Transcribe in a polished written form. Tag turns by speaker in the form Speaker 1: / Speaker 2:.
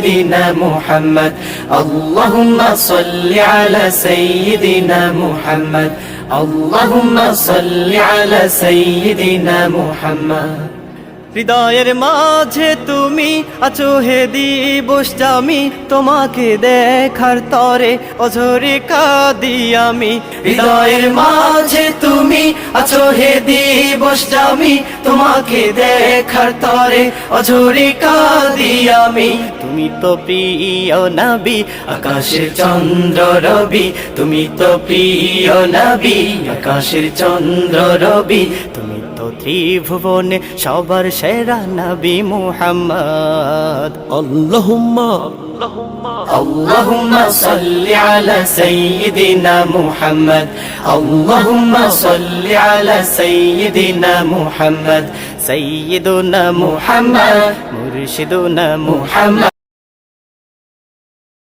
Speaker 1: سيدنا محمد اللهم صل على سيدنا محمد اللهم صل على سيدنا محمد হৃদয়ের মাঝে তুমি আছো হে দিবস আমি তোমাকে দেখার তরে অঝরে কাঁদি আমি হৃদয়ের মাঝে তুমি আছো হে দিবস আমি তোমাকে দেখার তরে অঝরে কাঁদি আমি তুমি তো প্রিয় নবী আকাশের চন্দ্র রবি তুমি তো প্রিয় নবী আকাশের চন্দ্র রবি তুমি তো ত্রিভুবনে সবার সেরা নবী মুহাম্মদ اللهم صل على سيدنا محمد اللهم صل على سيدنا محمد سيدنا محمد مرشدنا محمد